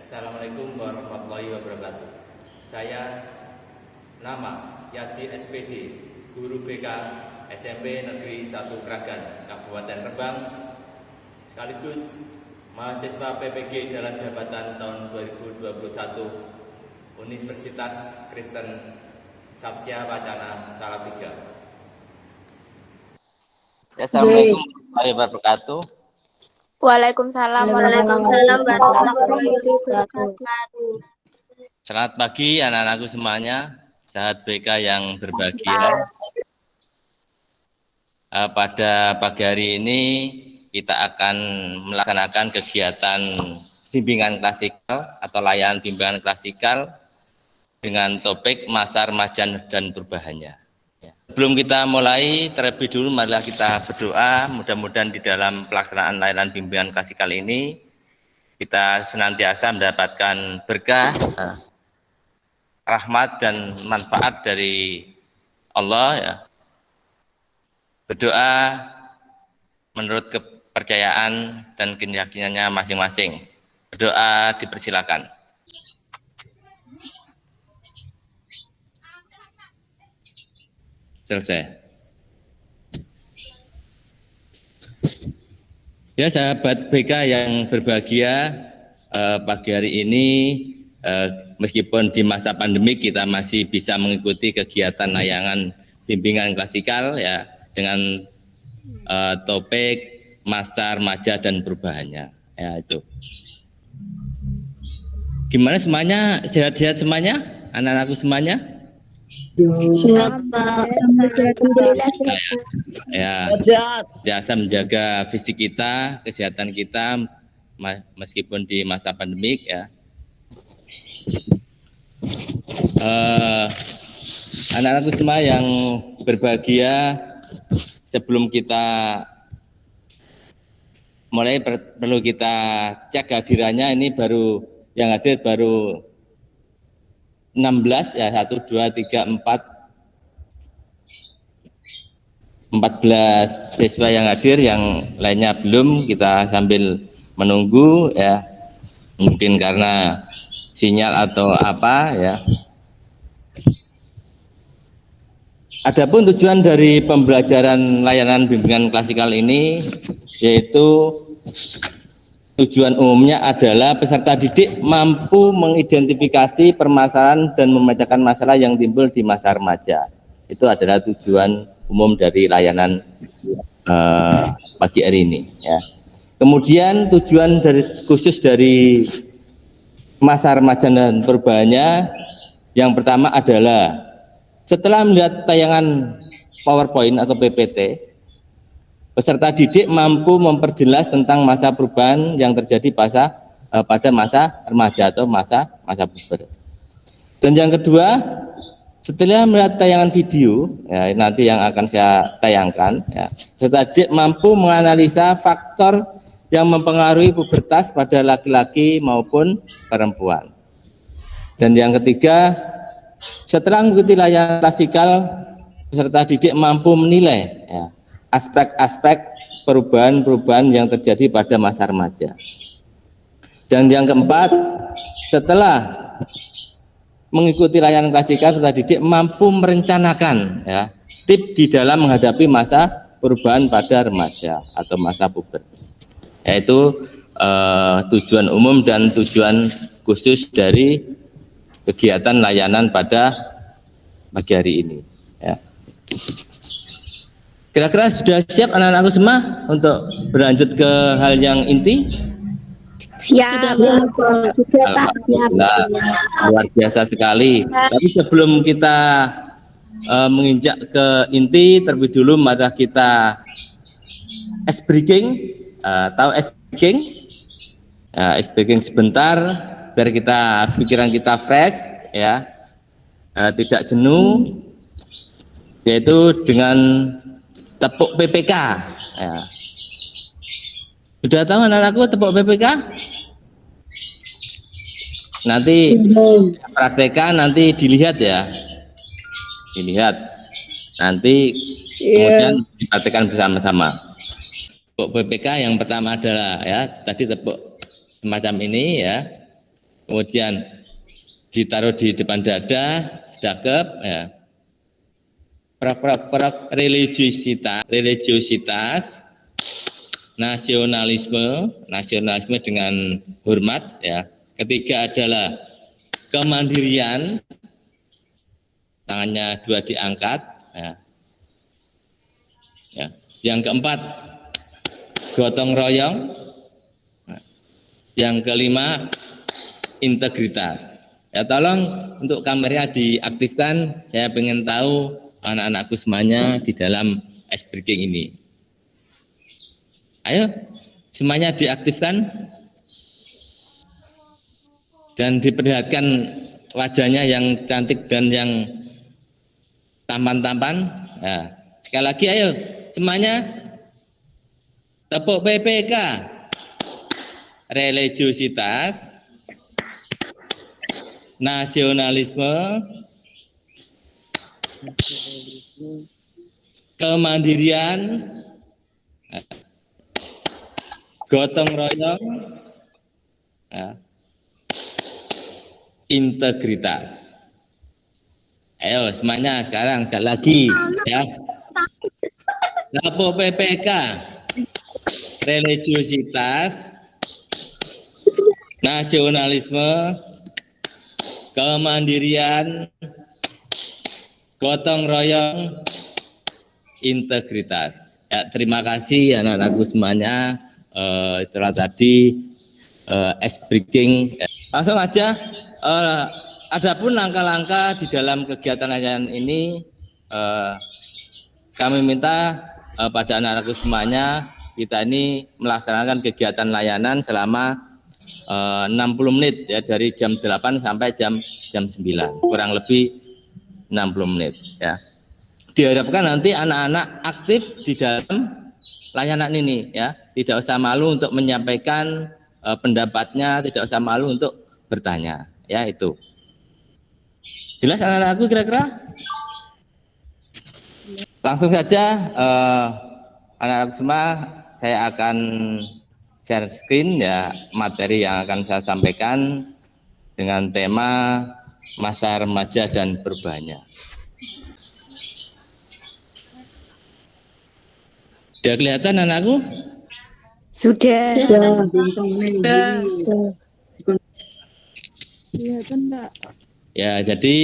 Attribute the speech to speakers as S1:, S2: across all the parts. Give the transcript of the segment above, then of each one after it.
S1: Assalamualaikum warahmatullahi wabarakatuh. Saya nama Yadi SPD, guru BK SMP Negeri 1 Kragan, Kabupaten Rembang, sekaligus mahasiswa PPG dalam jabatan tahun 2021 Universitas Kristen Sabtia Wacana Salatiga.
S2: Assalamualaikum warahmatullahi wabarakatuh.
S3: Waalaikumsalam warahmatullahi wabarakatuh.
S2: Selamat pagi anak-anakku semuanya, sahabat BK yang berbahagia. Pada pagi hari ini kita akan melaksanakan kegiatan bimbingan klasikal atau layanan bimbingan klasikal dengan topik masa remaja dan perubahannya. Sebelum kita mulai, terlebih dulu marilah kita berdoa, mudah-mudahan di dalam pelaksanaan layanan bimbingan klasikal ini kita senantiasa mendapatkan berkah, rahmat dan manfaat dari Allah ya. Berdoa menurut kepercayaan dan keyakinannya masing-masing. Berdoa dipersilakan. Selesai. Ya sahabat BK yang berbahagia, pagi hari ini meskipun di masa pandemi kita masih bisa mengikuti kegiatan layanan bimbingan klasikal ya dengan topik masa remaja dan perubahannya ya itu. Gimana semuanya? Sehat-sehat semuanya? Anak-anakku semuanya?
S3: Sehat, Pak. Alhamdulillah sehat.
S2: Ya, biasa menjaga fisik kita, kesehatan kita meskipun di masa pandemik ya. Anak-anakku semua yang berbahagia, sebelum kita mulai perlu kita cek kehadirannya. Ini baru yang hadir baru 16 ya, 1, 2, 3, 4 14 siswa yang hadir, yang lainnya belum. Kita sambil menunggu ya, mungkin karena sinyal atau apa ya. Adapun tujuan dari pembelajaran layanan bimbingan klasikal ini yaitu tujuan umumnya adalah peserta didik mampu mengidentifikasi permasalahan dan memecahkan masalah yang timbul di masa remaja. Itu adalah tujuan umum dari layanan pagi hari ini. Ya. Kemudian tujuan khusus dari masa remaja dan perubahannya, yang pertama adalah setelah melihat tayangan PowerPoint atau PPT, peserta didik mampu memperjelas tentang masa perubahan yang terjadi pada masa remaja atau masa puber. Dan yang kedua, setelah melihat tayangan video, ya, nanti yang akan saya tayangkan, ya, peserta didik mampu menganalisa faktor yang mempengaruhi pubertas pada laki-laki maupun perempuan. Dan yang ketiga, setelah mengikuti layanan klasikal, peserta didik mampu menilai ya, aspek-aspek perubahan-perubahan yang terjadi pada masa remaja. Dan yang keempat, setelah mengikuti layanan klasikal, peserta didik mampu merencanakan ya, tips di dalam menghadapi masa perubahan pada remaja atau masa puber. Yaitu tujuan umum dan tujuan khusus dari kegiatan layanan pada pagi hari ini. Ya. Kira-kira sudah siap anak-anakku semua untuk berlanjut ke hal yang inti?
S3: Siap. Siap.
S2: Luar biasa sekali. Tapi sebelum kita menginjak ke inti, terlebih dulu mari kita ice breaking. Tahu ice breaking? Ice breaking sebentar biar pikiran kita fresh ya, tidak jenuh, yaitu dengan tepuk PPK ya. Sudah tahu anak-anakku tepuk PPK? Nanti praktekkan, nanti dilihat ya, nanti kemudian dipraktekkan bersama-sama. Tepuk PPK yang pertama adalah ya, tadi tepuk semacam ini ya, kemudian ditaruh di depan dada, cakep ya. Prak-prak religiositas, nasionalisme dengan hormat ya. Ketiga adalah kemandirian, tangannya 2 diangkat ya. Ya. Yang keempat, gotong royong. Yang kelima, integritas. Ya, tolong untuk kameranya diaktifkan. Saya ingin tahu anak-anakku semuanya di dalam ice breaking ini. Ayo, semuanya diaktifkan dan diperlihatkan wajahnya yang cantik dan yang tampan-tampan. Ya. Sekali lagi, ayo semuanya tepuk PPK. Religiositas, nasionalisme, kemandirian, gotong royong, integritas. Ayo semuanya sekarang sekali lagi ya. Tepuk PPK. Religiositas, nasionalisme, kemandirian, gotong royong, integritas. Ya, terima kasih anak-anakku semuanya. Itulah tadi ice breaking. Langsung aja. Adapun langkah-langkah di dalam kegiatan layanan ini, kami minta pada anak-anakku semuanya, kita ini melaksanakan kegiatan layanan selama 60 menit ya, dari jam 8 sampai jam 9, kurang lebih 60 menit ya. Diharapkan nanti anak-anak aktif di dalam layanan ini ya, tidak usah malu untuk menyampaikan pendapatnya, tidak usah malu untuk bertanya ya. Itu jelas anak-anakku kira-kira? Langsung saja anak-anak semua, saya akan share screen ya, materi yang akan saya sampaikan dengan tema masa remaja dan perubahannya. Sudah kelihatan anakku?
S3: Sudah.
S2: Ya, jadi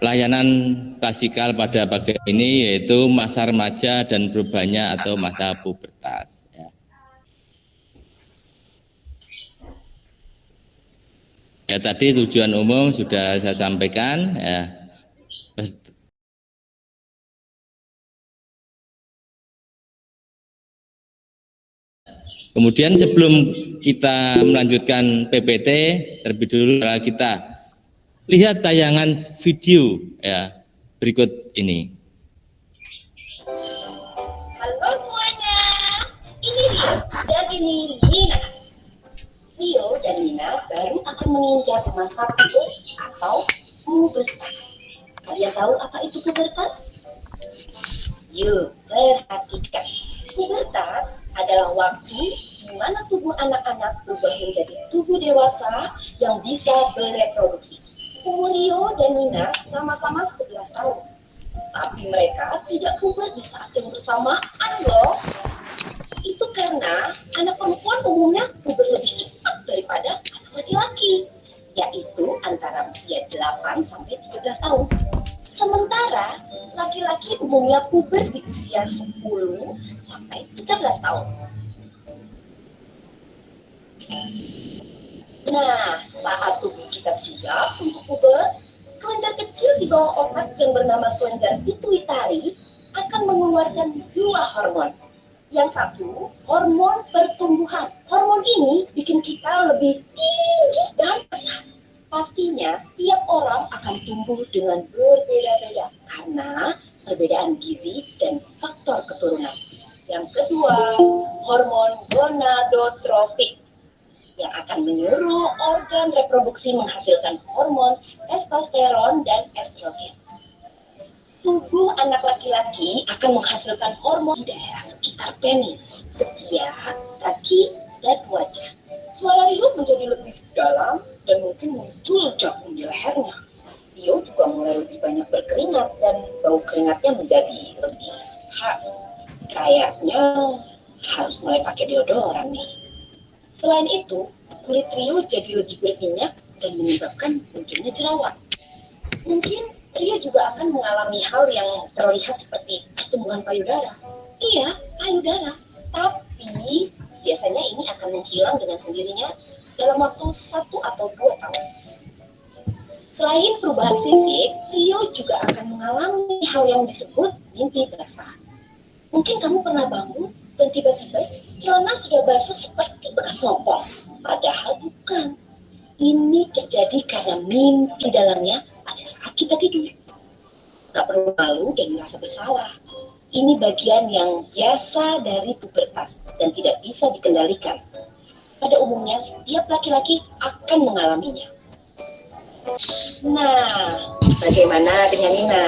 S2: layanan klasikal pada pagi ini yaitu masa remaja dan perubahannya atau masa pubertas. Ya. Ya, tadi tujuan umum sudah saya sampaikan. Ya. Kemudian sebelum kita melanjutkan PPT, terlebih dulu kita lihat tayangan video ya berikut ini.
S4: Halo semuanya, ini Rio dan ini Nina. Rio dan Nina baru akan menginjak masa puber atau pubertas. Kalian tahu apa itu pubertas? Yuk perhatikan. Pubertas adalah waktu di mana tubuh anak-anak berubah menjadi tubuh dewasa yang bisa bereproduksi. Umur Rio dan Nina sama-sama 11 tahun. Tapi mereka tidak puber di saat yang bersamaan loh. Itu karena anak perempuan umumnya puber lebih cepat daripada anak laki-laki, yaitu antara usia 8 sampai 13 tahun. Sementara laki-laki umumnya puber di usia 10 sampai 13 tahun. Nah, saat tubuh kita siap untuk puber, kelenjar kecil di bawah otak yang bernama kelenjar pituitari akan mengeluarkan 2 hormon. Yang satu, hormon pertumbuhan. Hormon ini bikin kita lebih tinggi dan besar. Pastinya, tiap orang akan tumbuh dengan berbeda-beda karena perbedaan gizi dan faktor keturunan. Yang kedua, hormon gonadotrofik yang akan menyuruh organ reproduksi menghasilkan hormon testosteron dan estrogen. Tubuh anak laki-laki akan menghasilkan hormon di daerah sekitar penis, ketiak, kaki kaki, dan wajah. Suara Rio menjadi lebih dalam dan mungkin muncul jagung di lehernya. Rio juga mulai lebih banyak berkeringat dan bau keringatnya menjadi lebih khas. Kayaknya harus mulai pakai deodoran nih. Selain itu, kulit Rio jadi lebih berminyak dan menyebabkan munculnya jerawat. Mungkin Rio juga akan mengalami hal yang terlihat seperti pertumbuhan payudara. Iya, payudara. Tapi biasanya ini akan menghilang dengan sendirinya dalam waktu 1 atau 2 tahun. Selain perubahan fisik, Rio juga akan mengalami hal yang disebut mimpi basah. Mungkin kamu pernah bangun dan tiba-tiba celana sudah basah seperti bekas ngompol. Padahal bukan. Ini terjadi karena mimpi dalamnya pada saat kita tidur. Gak perlu malu dan merasa bersalah. Ini bagian yang biasa dari pubertas dan tidak bisa dikendalikan. Pada umumnya, setiap laki-laki akan mengalaminya. Nah, bagaimana dengan Nina?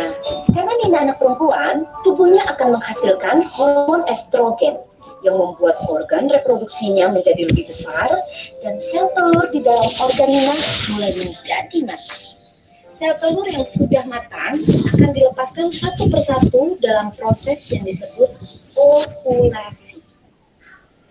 S4: Karena Nina anak perempuan, tubuhnya akan menghasilkan hormon estrogen yang membuat organ reproduksinya menjadi lebih besar dan sel telur di dalam organ Nina mulai menjadi matang. Sel telur yang sudah matang akan dilepaskan satu persatu dalam proses yang disebut ovulasi.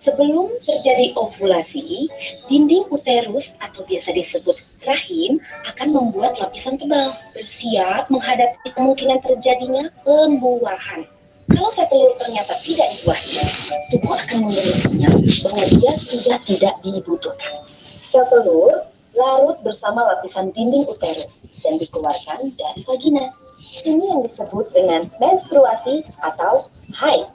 S4: Sebelum terjadi ovulasi, dinding uterus atau biasa disebut rahim akan membuat lapisan tebal, bersiap menghadapi kemungkinan terjadinya pembuahan. Kalau sel telur ternyata tidak dibuahi, tubuh akan memberi sinyal bahwa dia sudah tidak dibutuhkan. Sel telur larut bersama lapisan dinding uterus dan dikeluarkan dari vagina. Ini yang disebut dengan menstruasi atau haid.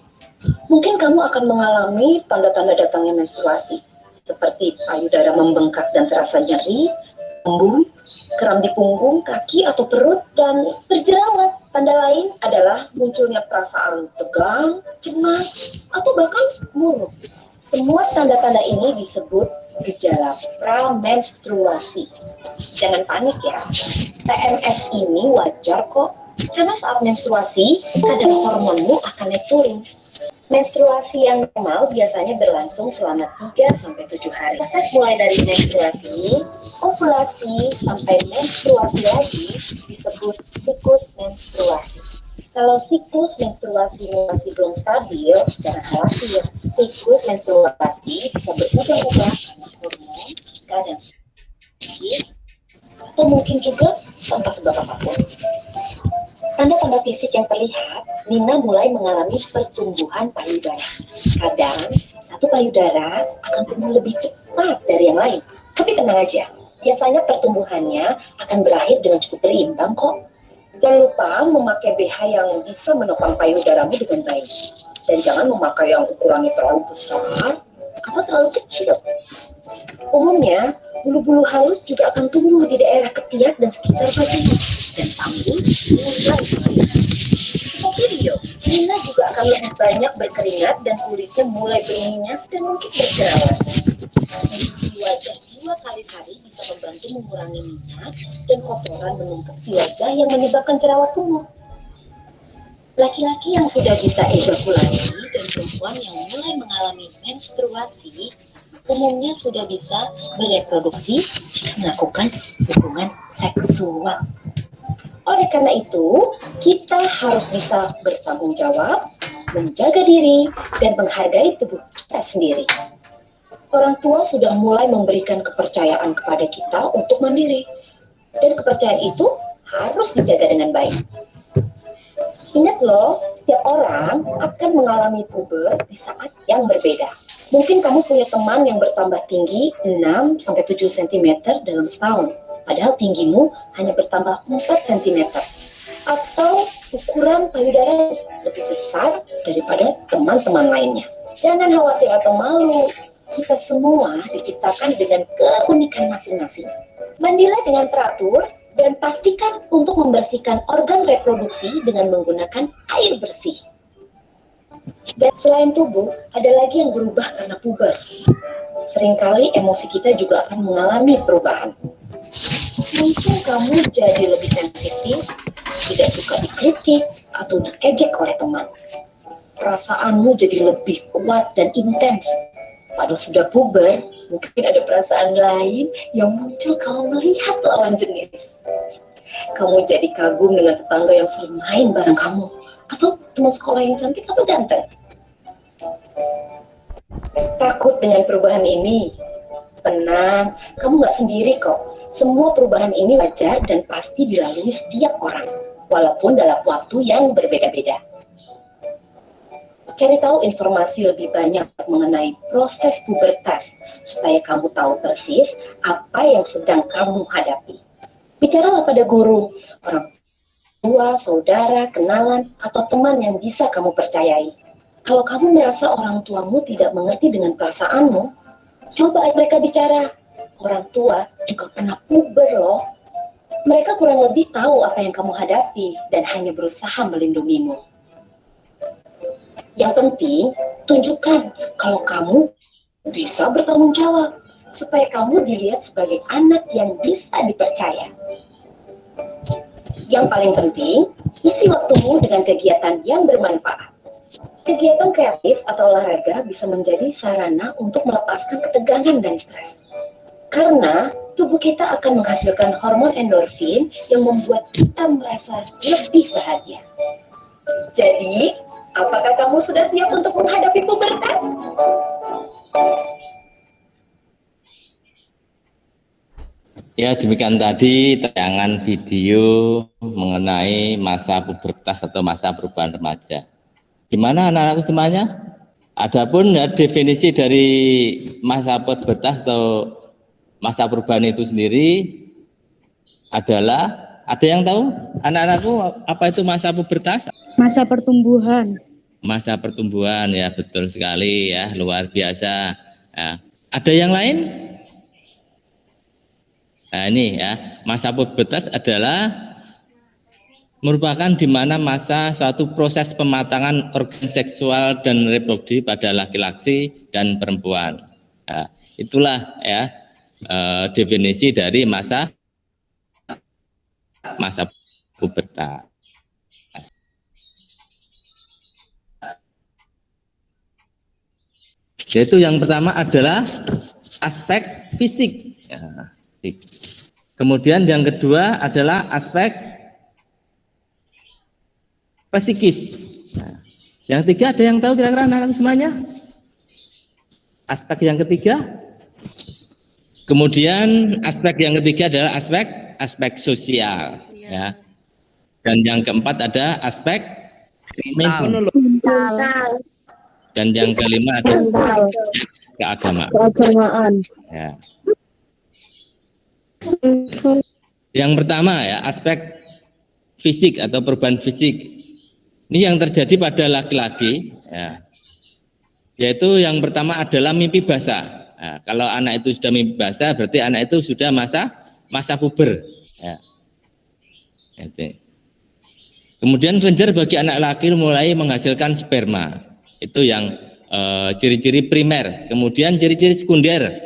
S4: Mungkin kamu akan mengalami tanda-tanda datangnya menstruasi, seperti payudara membengkak dan terasa nyeri, embun, kram di punggung, kaki atau perut, dan berjerawat. Tanda lain adalah munculnya perasaan tegang, cemas, atau bahkan murung. Semua tanda-tanda ini disebut gejala pramenstruasi. Jangan panik ya, PMS ini wajar kok, karena saat menstruasi, kadar hormonmu akan naik turun. Menstruasi yang normal biasanya berlangsung selama 3-7 hari. Proses mulai dari menstruasi, ovulasi, sampai menstruasi lagi disebut siklus menstruasi. Kalau siklus menstruasi masih belum stabil, jangan khawatir. Siklus menstruasi bisa berubah-ubah karena hormon, kadang psikis, atau mungkin juga tanpa sebab apapun. Tanda-tanda fisik yang terlihat, Nina mulai mengalami pertumbuhan payudara. Kadang, satu payudara akan tumbuh lebih cepat dari yang lain. Tapi tenang aja, biasanya pertumbuhannya akan berakhir dengan cukup berimbang kok. Jangan lupa memakai BH yang bisa menopang payudaramu dengan baik. Dan jangan memakai yang ukurannya terlalu besar atau terlalu kecil. Umumnya, bulu-bulu halus juga akan tumbuh di daerah ketiak dan sekitar vagina. Dan panggul mulai mengelupas. Seperti Rio, Nina juga akan lebih banyak berkeringat dan kulitnya mulai berminyak dan mungkin berjerawat. Mencuci wajah 2 kali sehari bisa membantu mengurangi minyak dan kotoran menumpuk di wajah yang menyebabkan jerawat tumbuh. Laki-laki yang sudah bisa ejakulasi dan perempuan yang mulai mengalami menstruasi umumnya sudah bisa bereproduksi jika melakukan hubungan seksual. Oleh karena itu, kita harus bisa bertanggung jawab, menjaga diri, dan menghargai tubuh kita sendiri. Orang tua sudah mulai memberikan kepercayaan kepada kita untuk mandiri, dan kepercayaan itu harus dijaga dengan baik. Ingat loh, setiap orang akan mengalami puber di saat yang berbeda. Mungkin kamu punya teman yang bertambah tinggi 6-7 cm dalam setahun, padahal tinggimu hanya bertambah 4 cm. Atau ukuran payudara lebih besar daripada teman-teman lainnya. Jangan khawatir atau malu, kita semua diciptakan dengan keunikan masing-masing. Mandilah dengan teratur dan pastikan untuk membersihkan organ reproduksi dengan menggunakan air bersih. Dan selain tubuh, ada lagi yang berubah karena puber. Seringkali emosi kita juga akan mengalami perubahan. Mungkin kamu jadi lebih sensitif, tidak suka dikritik, atau diejek oleh teman. Perasaanmu jadi lebih kuat dan intens. Kalau sudah puber, mungkin ada perasaan lain yang muncul kalau melihat lawan jenis. Kamu jadi kagum dengan tetangga yang sering main bareng kamu, atau teman sekolah yang cantik atau ganteng. Takut dengan perubahan ini? Tenang, kamu nggak sendiri kok. Semua perubahan ini wajar dan pasti dilalui setiap orang, walaupun dalam waktu yang berbeda-beda. Cari tahu informasi lebih banyak mengenai proses pubertas, supaya kamu tahu persis apa yang sedang kamu hadapi. Bicaralah pada guru, orang tua, saudara, kenalan, atau teman yang bisa kamu percayai. Kalau kamu merasa orang tuamu tidak mengerti dengan perasaanmu, coba mereka bicara. Orang tua juga pernah puber loh. Mereka kurang lebih tahu apa yang kamu hadapi dan hanya berusaha melindungimu. Yang penting, tunjukkan kalau kamu bisa bertanggung jawab, supaya kamu dilihat sebagai anak yang bisa dipercaya. Yang paling penting, isi waktumu dengan kegiatan yang bermanfaat. Kegiatan kreatif atau olahraga bisa menjadi sarana untuk melepaskan ketegangan dan stres. Karena tubuh kita akan menghasilkan hormon endorfin yang membuat kita merasa lebih bahagia. Jadi, apakah kamu sudah siap untuk menghadapi pubertas?
S2: Ya, demikian tadi tayangan video mengenai masa pubertas atau masa perubahan remaja. Gimana anak-anakku semuanya? Adapun ya, definisi dari masa pubertas atau masa perubahan itu sendiri adalah, ada yang tahu anak-anakku apa itu masa pubertas?
S3: Masa pertumbuhan.
S2: Masa pertumbuhan, ya betul sekali ya, luar biasa. Ya. Ada yang lain? Nah ini ya, masa pubertas adalah merupakan di mana masa suatu proses pematangan organ seksual dan reproduksi pada laki-laki dan perempuan. Nah, itulah ya definisi dari masa pubertas. Yaitu yang pertama adalah aspek fisik. Ya, kemudian yang kedua adalah aspek psikis. Nah, yang ketiga ada yang tahu kira-kira anak-anak semuanya? Aspek yang ketiga. Kemudian aspek yang ketiga adalah aspek sosial. Ya. Dan yang keempat ada aspek mental. Dan yang kelima adalah keagamaan. Ya. Yang pertama ya, aspek fisik atau perubahan fisik. Ini yang terjadi pada laki-laki, ya. Yaitu yang pertama adalah mimpi basah. Nah, kalau anak itu sudah mimpi basah, berarti anak itu sudah masa puber. Ya. Kemudian kelenjar bagi anak laki mulai menghasilkan sperma. Itu yang ciri-ciri primer. Kemudian ciri-ciri sekunder.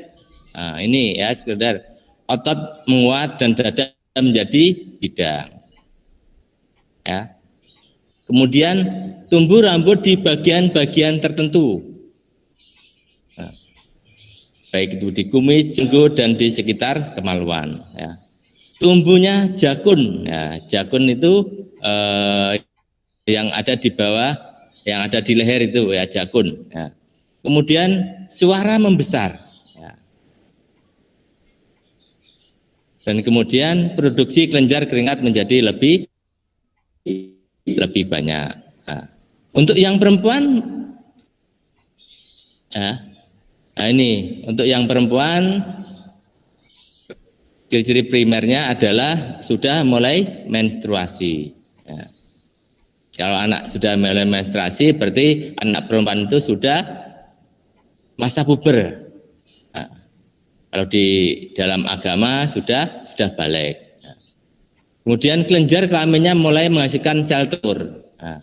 S2: Nah, ini ya sekunder. Otot menguat dan dada menjadi bidang. Ya. Kemudian tumbuh rambut di bagian-bagian tertentu. Nah, baik itu di kumis, jenggot, dan di sekitar kemaluan. Ya. Tumbuhnya jakun. Ya, jakun itu yang ada di bawah, yang ada di leher itu ya jakun. Ya. Kemudian suara membesar. Ya. Dan kemudian produksi kelenjar keringat menjadi lebih banyak. Nah, untuk yang perempuan, ya, nah ini untuk yang perempuan ciri-ciri primernya adalah sudah mulai menstruasi. Ya. Kalau anak sudah mulai menstruasi, berarti anak perempuan itu sudah masa puber. Nah, kalau di dalam agama sudah balik. Nah. Kemudian kelenjar kelaminnya mulai menghasilkan sel telur. Nah,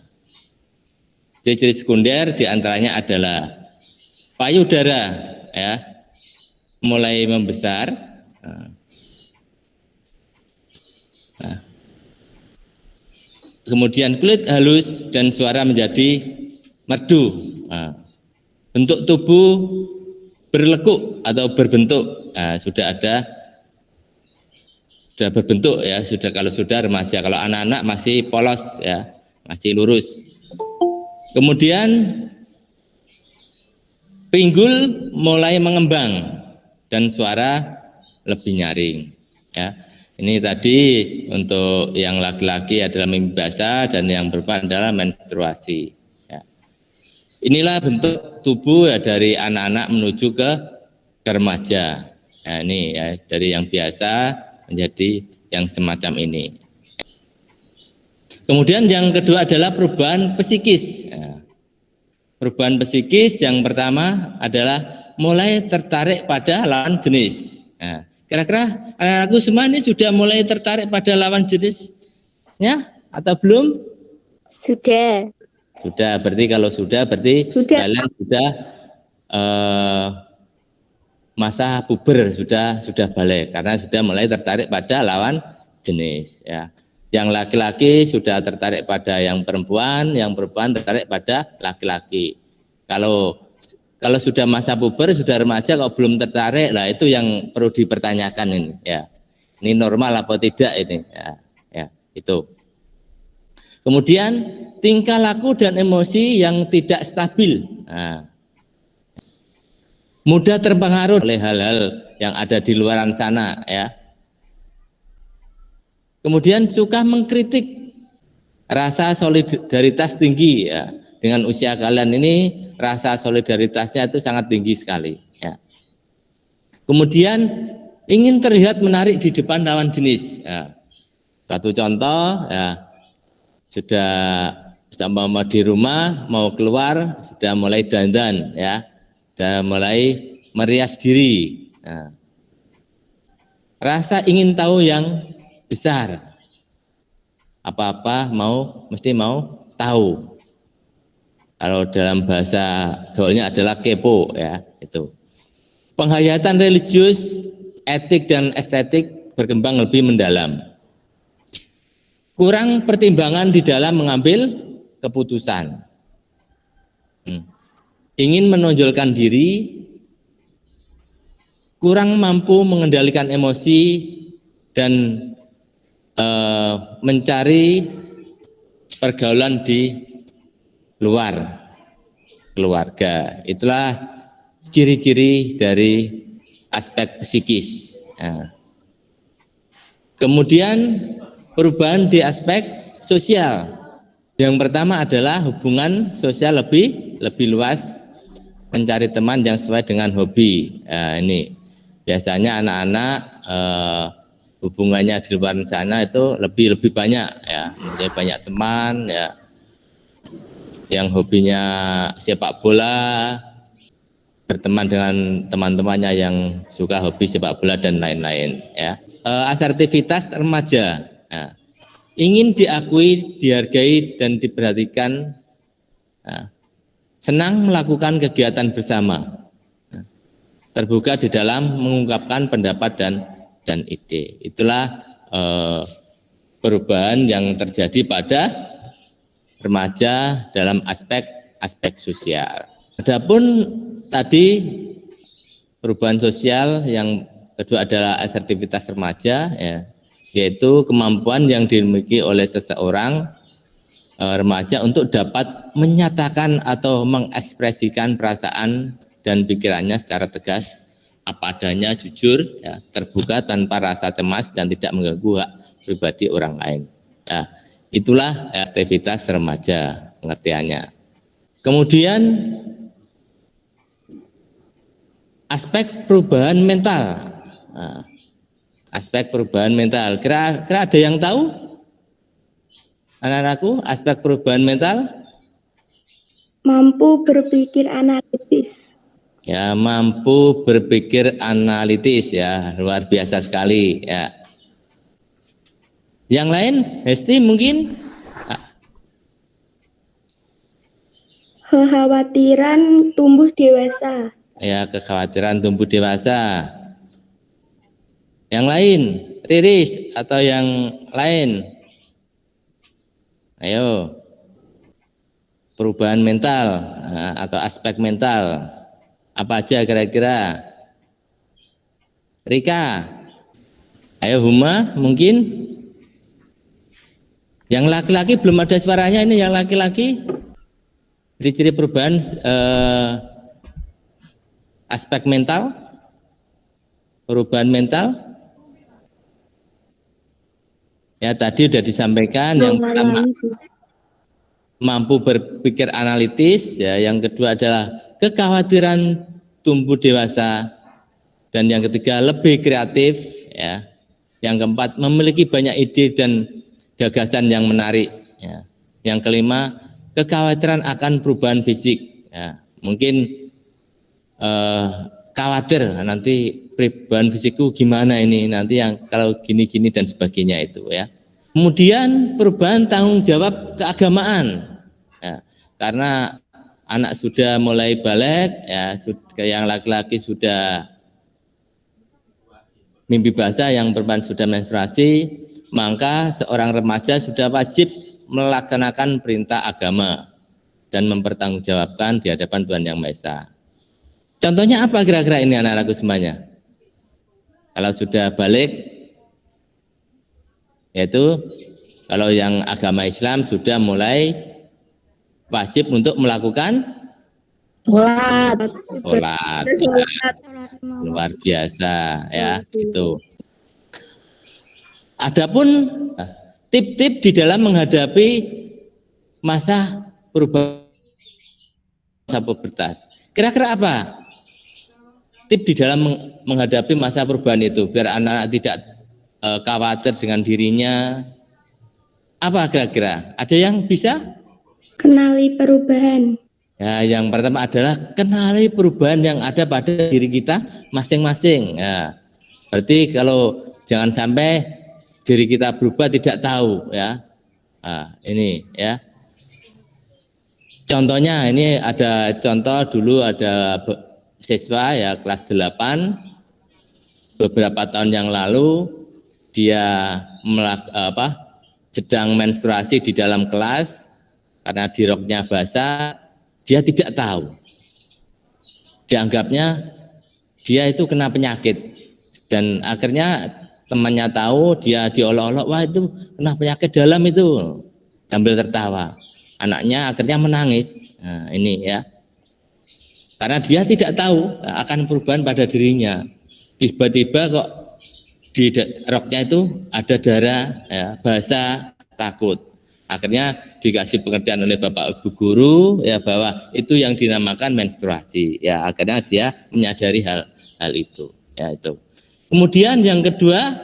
S2: ciri-ciri sekunder diantaranya adalah payudara, ya, mulai membesar. Nah, kemudian kulit halus dan suara menjadi merdu. Nah, bentuk tubuh berlekuk atau berbentuk. Nah, sudah berbentuk ya, kalau sudah remaja. Kalau anak-anak masih polos ya, masih lurus. Kemudian pinggul mulai mengembang dan suara lebih nyaring ya. Ini tadi untuk yang laki-laki adalah mimpi basah dan yang perempuan adalah menstruasi ya. Inilah bentuk tubuh ya, dari anak-anak menuju ke remaja. Nah, ini ya, dari yang biasa menjadi yang semacam ini. Kemudian yang kedua adalah perubahan psikis ya. Perubahan psikis yang pertama adalah mulai tertarik pada lawan jenis. Nah, kira-kira anak-anakku semua ini sudah mulai tertarik pada lawan jenisnya atau belum?
S3: Sudah.
S2: Sudah, berarti kalau sudah berarti kalian sudah masa puber, sudah balik karena sudah mulai tertarik pada lawan jenis ya. Yang laki-laki sudah tertarik pada yang perempuan tertarik pada laki-laki. Kalau sudah masa puber, sudah remaja, kalau belum tertarik, lah itu yang perlu dipertanyakan ini ya. Ini normal apa tidak ini ya itu. Kemudian tingkah laku dan emosi yang tidak stabil. Nah, mudah terpengaruh oleh hal-hal yang ada di luaran sana ya. Kemudian suka mengkritik, rasa solidaritas tinggi ya. Dengan usia kalian ini rasa solidaritasnya itu sangat tinggi sekali ya. Kemudian ingin terlihat menarik di depan lawan jenis ya. Satu contoh ya, sudah sama di rumah mau keluar sudah mulai dandan ya, sudah mulai merias diri. Nah, rasa ingin tahu yang besar, apa-apa mesti mau tahu. Kalau dalam bahasa gaulnya adalah kepo ya itu. Penghayatan religius, etik dan estetik berkembang lebih mendalam. Kurang pertimbangan di dalam mengambil keputusan. Ingin menonjolkan diri, kurang mampu mengendalikan emosi dan mencari pergaulan di luar keluarga. Itulah ciri-ciri dari aspek psikis. Nah, kemudian perubahan di aspek sosial. Yang pertama adalah hubungan sosial lebih luas, mencari teman yang sesuai dengan hobi. Nah, ini biasanya anak-anak hubungannya di luar sana itu lebih banyak ya, menjadi banyak teman ya, yang hobinya sepak bola, berteman dengan teman-temannya yang suka hobi sepak bola dan lain-lain ya. Asertivitas remaja ya. Ingin diakui, dihargai dan diperhatikan ya. Senang melakukan kegiatan bersama ya. Terbuka di dalam mengungkapkan pendapat dan ide. Itulah perubahan yang terjadi pada remaja dalam aspek sosial. Adapun tadi perubahan sosial yang kedua adalah asertivitas remaja ya, yaitu kemampuan yang dimiliki oleh seseorang remaja untuk dapat menyatakan atau mengekspresikan perasaan dan pikirannya secara tegas, apa adanya, jujur, ya, terbuka tanpa rasa cemas dan tidak mengganggu hak pribadi orang lain. Ya, itulah aktivitas remaja pengertiannya. Kemudian aspek perubahan mental. Nah, aspek perubahan mental. Kira ada yang tahu? Anak-anakku, aspek perubahan mental?
S3: Mampu berpikir analitis.
S2: Ya, mampu berpikir analitis ya, luar biasa sekali ya. Yang lain, Hesti mungkin?
S3: Kekhawatiran tumbuh dewasa.
S2: Ya, kekhawatiran tumbuh dewasa. Yang lain, Riris atau yang lain? Ayo. Perubahan mental atau aspek mental. Apa aja kira-kira? Rika, ayo Huma, mungkin? Yang laki-laki belum ada suaranya ini, yang laki-laki. Ciri-ciri perubahan aspek mental, perubahan mental. Ya tadi sudah disampaikan, yang pertama mampu berpikir analitis, ya, yang kedua adalah kekhawatiran tumbuh dewasa, dan yang ketiga lebih kreatif, ya. Yang keempat memiliki banyak ide dan gagasan yang menarik, ya. Yang kelima kekhawatiran akan perubahan fisik, ya. Mungkin khawatir nanti perubahan fisikku gimana ini nanti yang kalau gini-gini dan sebagainya itu, ya. Kemudian perubahan tanggung jawab keagamaan, ya. Karena anak sudah mulai balik, ya, yang laki-laki sudah mimpi basah, yang perempuan sudah menstruasi, maka seorang remaja sudah wajib melaksanakan perintah agama dan mempertanggungjawabkan di hadapan Tuhan Yang Maha Esa. Contohnya apa kira-kira ini anak-anakku semuanya? Kalau sudah balik, yaitu kalau yang agama Islam sudah mulai wajib untuk melakukan
S3: Sholat.
S2: sholat. Luar biasa, ya, itu. Adapun tip-tip di dalam menghadapi masa perubahan masa pubertas. Kira-kira apa? Tip di dalam menghadapi masa perubahan itu biar anak-anak tidak khawatir dengan dirinya. Apa kira-kira? Ada yang bisa?
S3: Kenali perubahan.
S2: Ya, yang pertama adalah kenali perubahan yang ada pada diri kita masing-masing. Ya, berarti kalau jangan sampai diri kita berubah tidak tahu, ya. Nah, ini, ya. Contohnya ini ada contoh dulu ada siswa, ya, kelas 8 beberapa tahun yang lalu dia sedang menstruasi di dalam kelas karena di roknya basah, dia tidak tahu, dianggapnya dia itu kena penyakit, dan akhirnya temannya tahu, dia diolok-olok, wah itu kena penyakit dalam itu, sambil tertawa. Anaknya akhirnya menangis. Nah, ini, ya, karena dia tidak tahu akan perubahan pada dirinya. Tiba-tiba kok di roknya itu ada darah, ya, basah, takut. Akhirnya dikasih pengertian oleh Bapak Ibu guru, ya, bahwa itu yang dinamakan menstruasi. Ya, akhirnya dia menyadari hal itu, ya, itu. Kemudian yang kedua,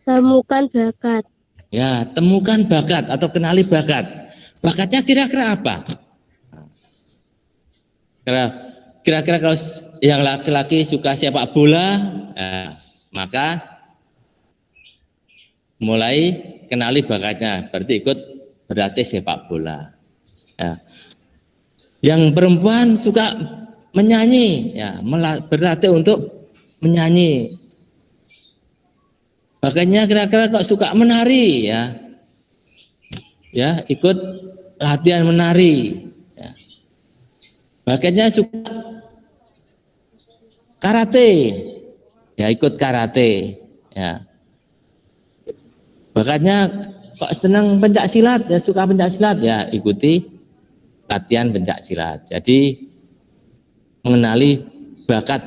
S3: Temukan bakat.
S2: ya, temukan bakat atau kenali bakat. Bakatnya kira-kira apa? Kira-kira kalau yang laki-laki suka sepak bola, maka mulai kenali bakatnya, berarti ikut berlatih sepak bola. Ya. Yang perempuan suka menyanyi, ya, berlatih untuk menyanyi. Bakatnya kira-kira kok suka menari, ya, ikut latihan menari. Ya. Bakatnya suka karate, ya, ikut karate. Ya. Bakatnya kok senang pencak silat, ya, suka pencak silat, ya, ikuti latihan pencak silat. Jadi mengenali bakat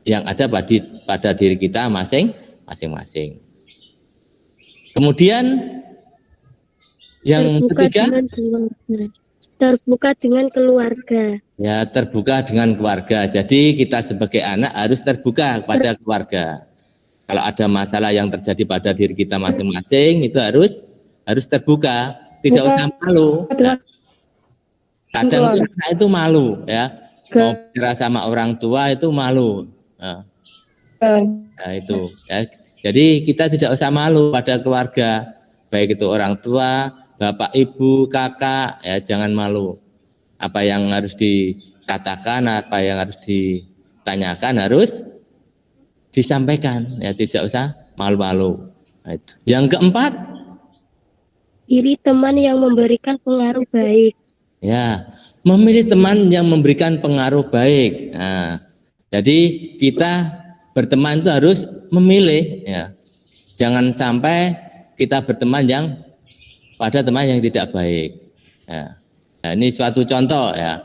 S2: yang ada pada diri kita masing-masing. Kemudian yang ketiga,
S3: terbuka dengan keluarga.
S2: ya, terbuka dengan keluarga. Jadi kita sebagai anak harus terbuka kepada keluarga. Kalau ada masalah yang terjadi pada diri kita masing-masing, itu harus terbuka, tidak usah malu. Nah, kadang anak itu malu, ya, mau bicara sama orang tua itu malu. Nah, itu, ya. Jadi kita tidak usah malu pada keluarga, baik itu orang tua, bapak, ibu, kakak, ya, jangan malu. Apa yang harus dikatakan, apa yang harus ditanyakan harus disampaikan, ya, tidak usah malu-malu. Nah, itu. Yang keempat,
S3: Iri teman yang memberikan pengaruh baik.
S2: ya, memilih teman yang memberikan pengaruh baik. Nah, jadi kita berteman itu harus memilih, ya. Jangan sampai kita berteman pada teman yang tidak baik. Ya. Nah, ini suatu contoh, ya.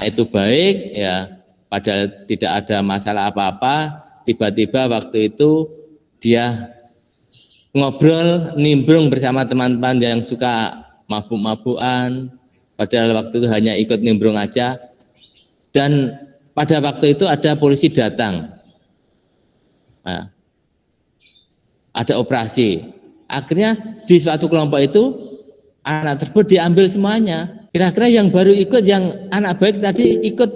S2: Itu baik, ya, padahal tidak ada masalah apa-apa. Tiba-tiba waktu itu dia ngobrol, nimbrung bersama teman-teman yang suka mabuk-mabukan, padahal waktu itu hanya ikut nimbrung aja. Dan pada waktu itu ada polisi datang, nah, ada operasi. Akhirnya di suatu kelompok itu anak tersebut diambil semuanya. Kira-kira yang baru ikut, yang anak baik tadi ikut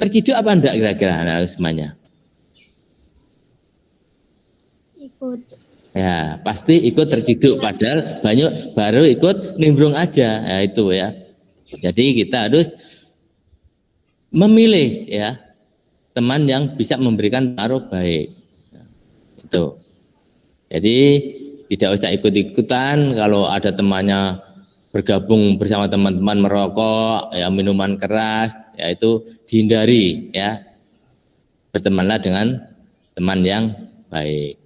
S2: terciduk apa enggak kira-kira anak semuanya?
S3: Ikut.
S2: Ya, pasti ikut terciduk, padahal banyak baru ikut nimbrung aja. Ya, itu ya. Jadi kita harus memilih, ya, teman yang bisa memberikan pengaruh baik. Itu. Jadi tidak usah ikut-ikutan kalau ada temannya bergabung bersama teman-teman merokok, ya, minuman keras, ya, itu dihindari, ya. Bertemanlah dengan teman yang baik.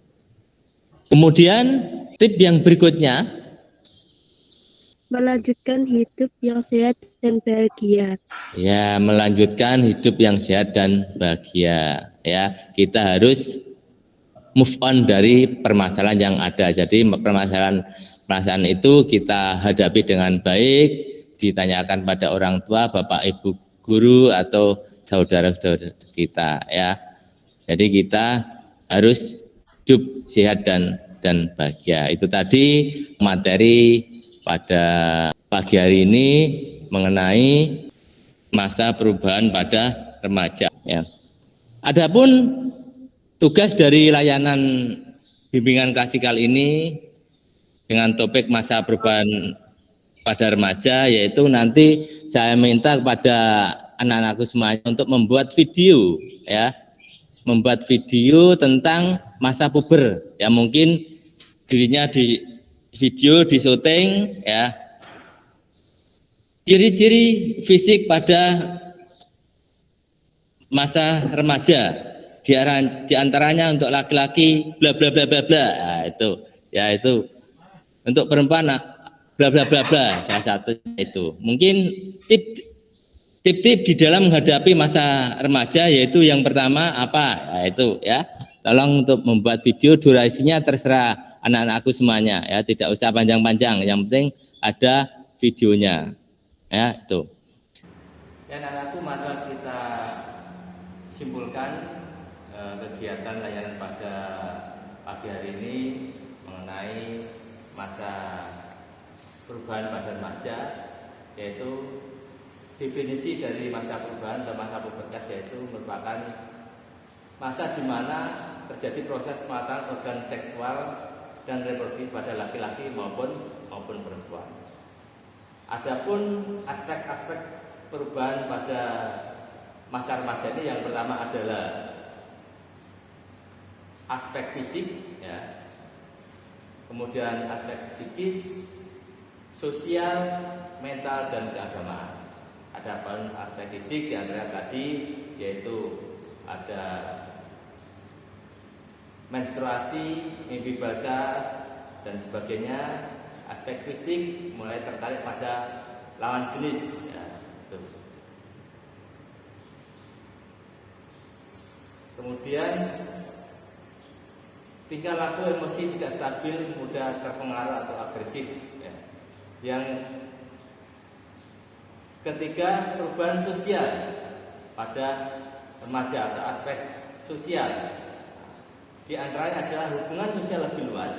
S2: Kemudian tip yang berikutnya,
S3: Melanjutkan hidup yang sehat dan bahagia.
S2: ya, melanjutkan hidup yang sehat dan bahagia, ya. Kita harus move on dari permasalahan yang ada. Jadi permasalahan itu kita hadapi dengan baik, ditanyakan pada orang tua, bapak ibu guru atau saudara-saudara kita, ya. Jadi kita harus hidup sehat dan bahagia. Itu tadi materi pada pagi hari ini mengenai masa perubahan pada remaja, ya. Adapun tugas dari layanan bimbingan klasikal ini dengan topik masa perubahan pada remaja, yaitu nanti saya minta kepada anak-anakku semuanya untuk membuat video, ya, membuat video tentang masa puber, ya. Mungkin dirinya di video, di syuting, ya, ciri-ciri fisik pada masa remaja, di antaranya untuk laki-laki bla bla bla bla bla. Nah, itu, ya, itu untuk perempuan bla bla bla bla, salah satu itu. Mungkin tip-tip di dalam menghadapi masa remaja, yaitu yang pertama apa? Nah, itu, ya. Tolong untuk membuat video, durasinya terserah anak-anakku semuanya, ya, tidak usah panjang-panjang, yang penting ada videonya, ya, itu.
S1: Dan anak-anakku, mari kita simpulkan kegiatan layanan pada pagi hari ini mengenai masa perubahan pada remaja, yaitu definisi dari masa perubahan atau masa pubertas, yaitu merupakan masa di mana terjadi proses pematangan organ seksual dan reproduksi pada laki-laki maupun perempuan. Adapun aspek-aspek perubahan pada masa remaja ini, yang pertama adalah aspek fisik, ya. Kemudian aspek psikis, sosial, mental, dan keagamaan. Adapun aspek fisik diantara tadi yaitu ada menstruasi, mimpi basah, dan sebagainya. Aspek fisik mulai tertarik pada lawan jenis, ya. Kemudian tingkah laku emosi tidak stabil, mudah terpengaruh atau agresif, ya. Yang ketiga, perubahan sosial pada remaja atau aspek sosial. Di antaranya adalah hubungan sosial lebih luas,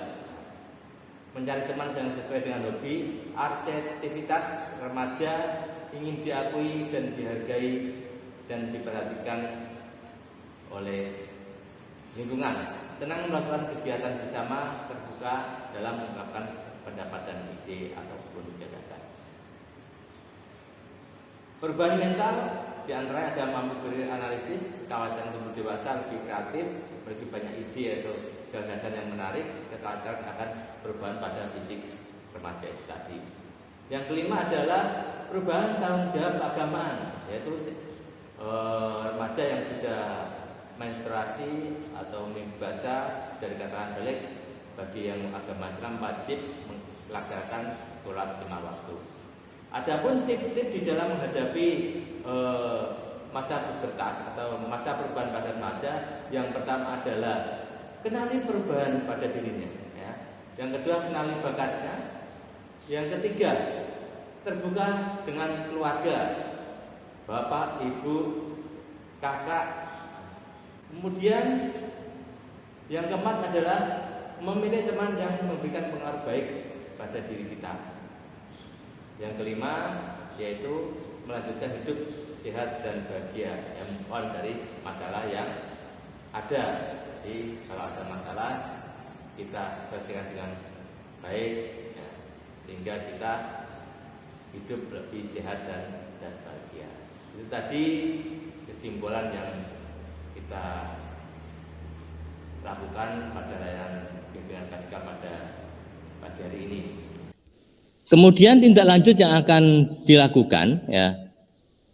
S1: mencari teman yang sesuai dengan hobi, aktivitas remaja ingin diakui dan dihargai dan diperhatikan oleh lingkungan, senang melakukan kegiatan bersama, terbuka dalam mengungkapkan pendapat dan ide ataupun gagasan. Perubahan mental diantaranya ada mampu beranalisis, kekhawatiran tumbuh dewasa, lebih kreatif, memiliki banyak ide atau gagasan yang menarik, kekhawatiran akan perubahan pada fisik remaja itu tadi. Yang kelima adalah perubahan tanggung jawab keagamaan, yaitu remaja yang sudah menstruasi atau mimpi basah dari katakan balik, bagi yang agama Islam wajib melaksanakan sholat 5 waktu. Adapun tip-tip di dalam menghadapi masa pubertas atau masa perubahan pada remaja, yang pertama adalah kenali perubahan pada dirinya, ya. Yang kedua, kenali bakatnya. Yang ketiga, terbuka dengan keluarga, bapak, ibu, kakak. Kemudian yang keempat adalah memilih teman yang memberikan pengaruh baik pada diri kita. Yang kelima yaitu melanjutkan hidup sehat dan bahagia, yang move dari masalah yang ada. Jadi kalau ada masalah kita selesaikan dengan baik, ya, sehingga kita hidup lebih sehat dan bahagia. Itu tadi kesimpulan yang kita lakukan pada layanan bimbingan klasikal pada pagi hari ini.
S2: Kemudian tindak lanjut yang akan dilakukan, ya,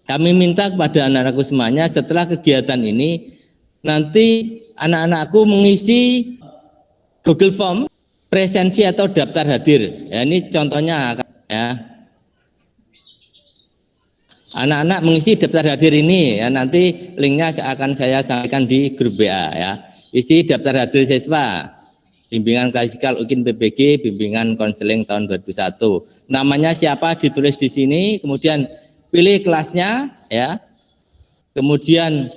S2: kami minta kepada anak-anakku semuanya setelah kegiatan ini nanti anak-anakku mengisi Google Form presensi atau daftar hadir. Ya, ini contohnya, ya. Anak-anak mengisi daftar hadir ini, ya, nanti linknya akan saya sampaikan di grup WA, ya. Isi daftar hadir siswa bimbingan klasikal UKIN PPG, bimbingan konseling tahun 2001. Namanya siapa ditulis di sini, kemudian pilih kelasnya, ya. Kemudian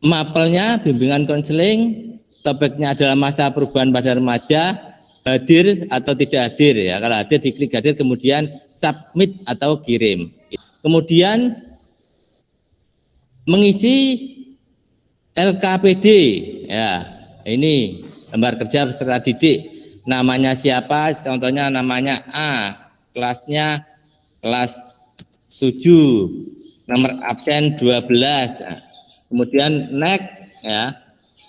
S2: mapelnya bimbingan konseling, topiknya adalah masa perubahan pada remaja, hadir atau tidak hadir, ya. Kalau hadir diklik hadir, kemudian submit atau kirim. Kemudian mengisi LKPD, ya. Ini lembar kerja peserta didik, namanya siapa, contohnya namanya A, kelasnya kelas 7, nomor absen 12, nah, kemudian next, ya.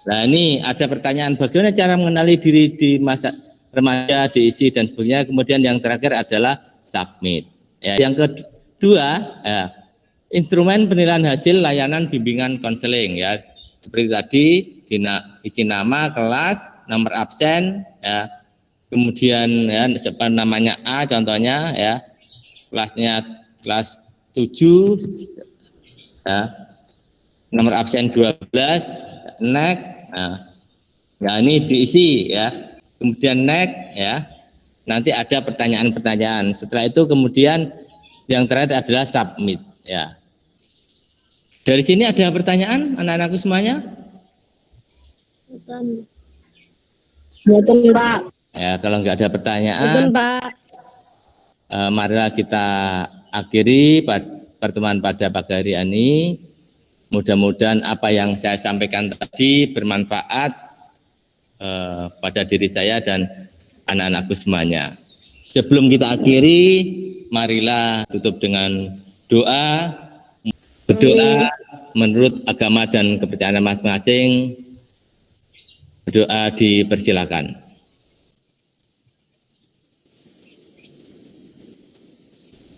S2: Nah, ini ada pertanyaan bagaimana cara mengenali diri di masa remaja, diisi dan sebagainya. Kemudian yang terakhir adalah submit, ya. Yang kedua, ya, instrumen penilaian hasil layanan bimbingan konseling, ya. Seperti tadi, isi nama, kelas, nomor absen, ya. Kemudian, ya, namanya A contohnya, ya. Kelasnya kelas 7, ya. Nomor absen 12, next. Nah, ini diisi, ya. Kemudian next, ya. Nanti ada pertanyaan-pertanyaan. Setelah itu kemudian yang terakhir adalah submit, ya. Dari sini ada pertanyaan anak-anakku semuanya?
S3: Betul, Pak.
S2: Ya, kalau nggak ada pertanyaan,
S3: Betul, Pak.
S2: marilah kita akhiri pertemuan pada pagi hari ini. Mudah-mudahan apa yang saya sampaikan tadi bermanfaat pada diri saya dan anak-anakku semuanya. Sebelum kita akhiri, marilah tutup dengan doa. Berdoa menurut agama dan kepercayaan masing-masing. Berdoa dipersilakan.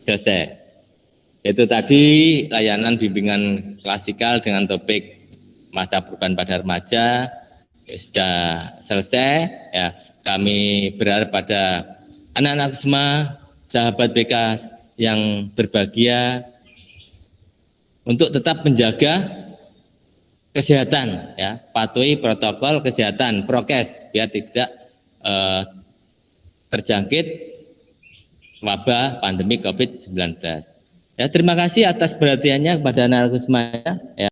S2: Selesai. Itu tadi layanan bimbingan klasikal dengan topik masa perubahan pada remaja. Sudah selesai, ya. Kami berharap pada anak-anak semua, sahabat BK yang berbahagia, untuk tetap menjaga kesehatan, ya, patuhi protokol kesehatan, prokes, biar tidak terjangkit wabah pandemi COVID-19. Ya, terima kasih atas perhatiannya kepada anak-anak semuanya. Ya.